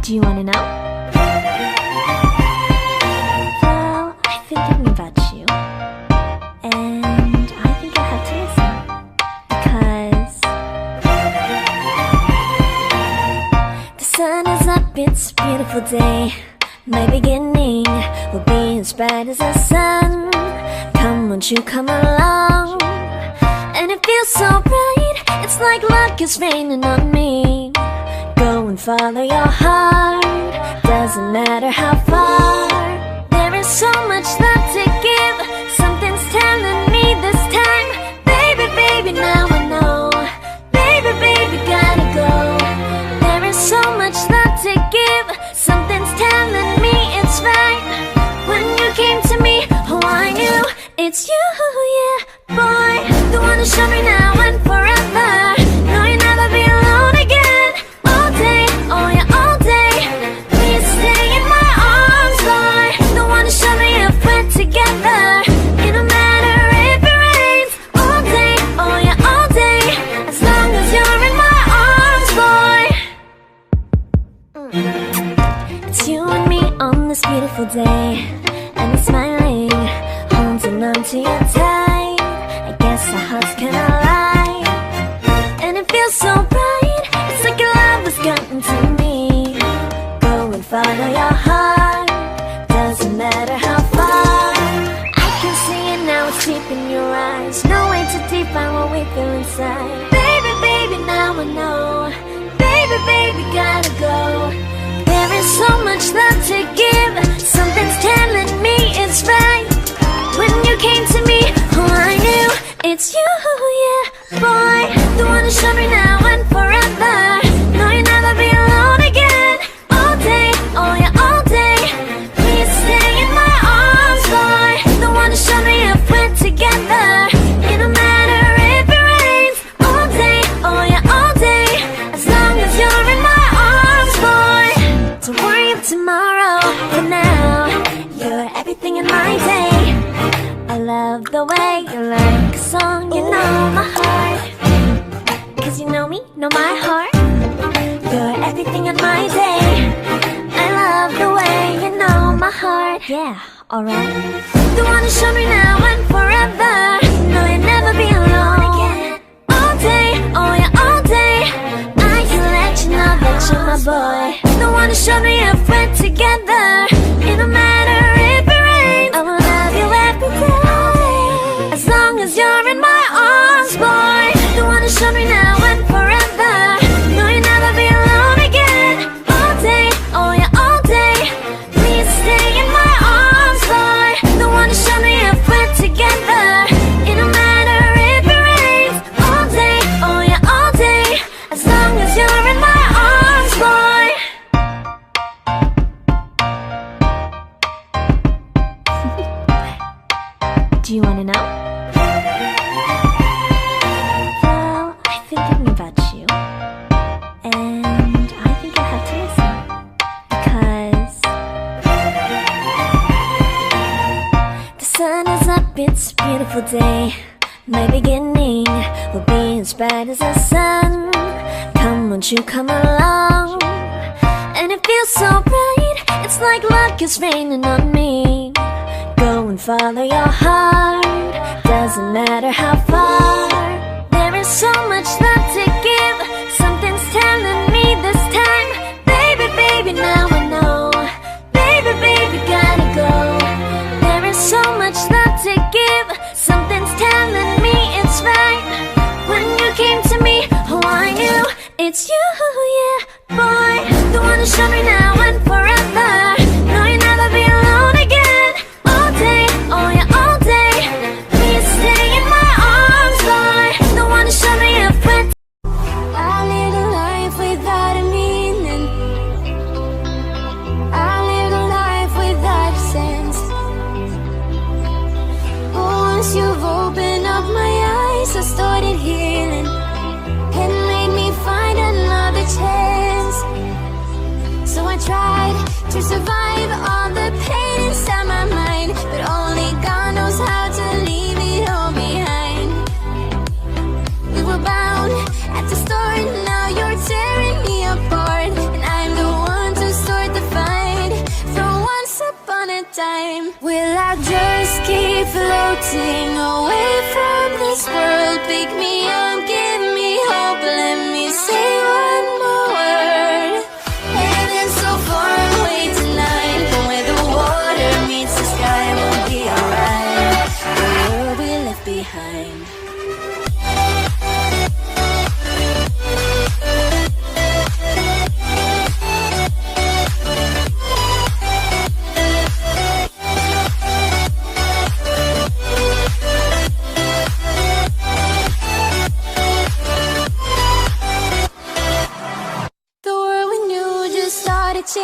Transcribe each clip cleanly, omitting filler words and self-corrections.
Do you wanna know? Well, I've been thinking about you, and I think you'll have to listen, because the sun is up, it's a beautiful day. My beginning will be as bright as the sun. Come, won't you come along? And it feels so bright, it's like luck is raining on me. Go and follow your heart, doesn't matter how far. There is so much love to give, something's telling me this time. Baby, baby, now I know. Baby, baby, gotta go. There is so much love to give, something's telling me it's right. When you came to me, oh I knew it's you, yeah, boy. The one who showed me now and forever. No, you'll never be alone again. All day, oh yeah, all day. Please stay in my arms, boy. The one who showed me if we're together. It don't matter if it rains. All day, oh yeah, all day. As long as you're in my arms, boy. It's you and me on this beautiful day, and we're smiling, holding on to your tight. I guess our hearts cannot lie, and it feels so bright. It's like your love has gotten to me. Go and follow your heart, doesn't matter how far. I can see it now, it's deep in your eyes. No way to define what we feel inside. Baby, baby, now I know. Baby, baby, gotta go. There is so much love to give, something's telling me it's right. When you came to me, oh I knew it's you, yeah, boy. The one who showed me now and forever. No, you'll never be alone again. All day, oh yeah, all day. Please stay in my arms, boy. The one who showed me if we're together. It don't matter if it rains. All day, oh yeah, all day. As long as you're in my arms, boy. Don't worry of tomorrow, for now you're everything in my day. I love the way you like a song, you know my heart. Cause you know me, know my heart. You're everything in my day. I love the way you know my heart. Yeah, alright. The one who showed me now and forever. No, you'll never be alone again. All day, oh yeah, all day. I can let you know that you're my boy. The one who showed me if we're together. It don't matter if it rains. I will love you every day. As long as you're in my arms, boy. The one who showed me now and forever. No, you'll never be alone again. All day, oh yeah, all day. Please stay in my arms, boy. The one who showed me if we're together. It don't matter if it rains. All day, oh yeah, all day. As long as you're in my arms, boy. Do you wanna know? Well, I've been thinking about you, and I think you'll have to listen, because the sun is up, it's a beautiful day. My beginning will be as bright as the sun. Come, won't you come along? And it feels so bright, it's like luck is raining on me. Go and follow your heart, doesn't matter how far. There is so much love to give, something's telling me this time. Baby, baby, now I know. Baby, baby, gotta go. There is so much love to give, something's telling me it's right. When you came to me, oh I knew it's you, yeah, boy. The one who showed me now and forever. No, you'll never be alone again. All day, oh yeah, all day. Please stay in my arms, boy. The one who showed me if we're I live a life without a meaning. I live a life without a sense. Once you've opened up my eyes, I started healing. It made me find another chance. So I tried time. Will I just keep floating away from this world? Pick me up, give me hope, let me say one more word. Heaven so far away tonight, but where the water meets the sky, we'll be alright. The world we left behind.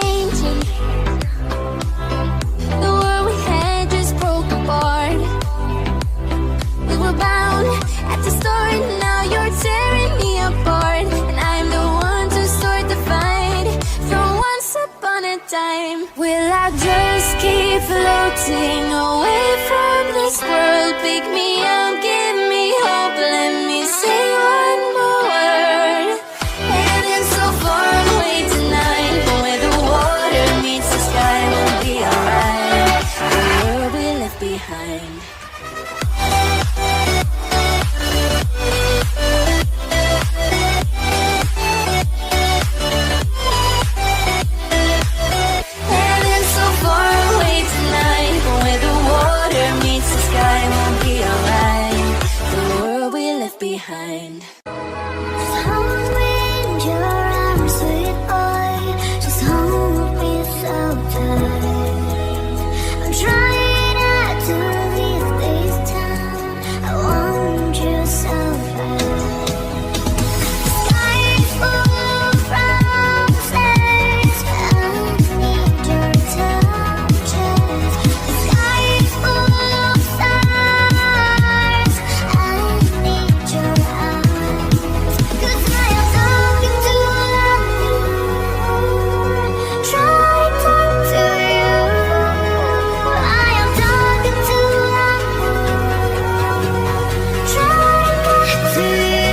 Changing. The world we had just broke apart. We were bound at the start, now you're tearing me apart. And I'm the one to start the fight from once upon a time. Will I just keep floating away from this world? Pick me up, give me hope, let me say one more word. Heaven's so far away tonight, but where the water meets the sky, we'll be alright. The world we left behind. Heaven's so far away tonight, but where the water meets the sky, we'll be alright. The world we left behind. Just hold me in your arms, sweet boy. Just hold me so tight. I'm trying not to leave this town. I want you so bad. Sky is full of roses. I need your touches. The sky is full of stars. I need your eyes. 'Cause I am talking to you. Try talk to you. I am talking to you. Try talk to you.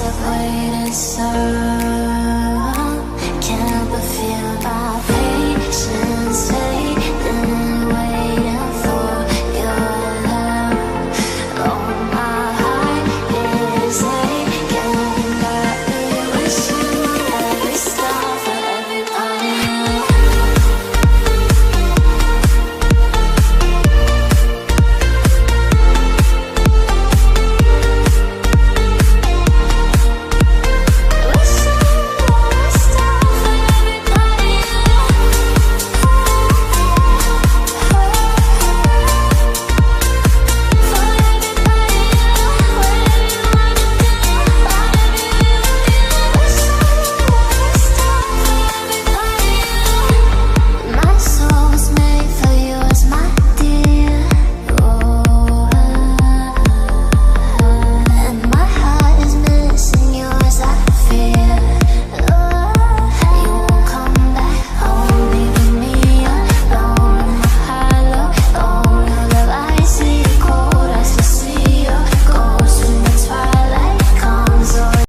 I've waited so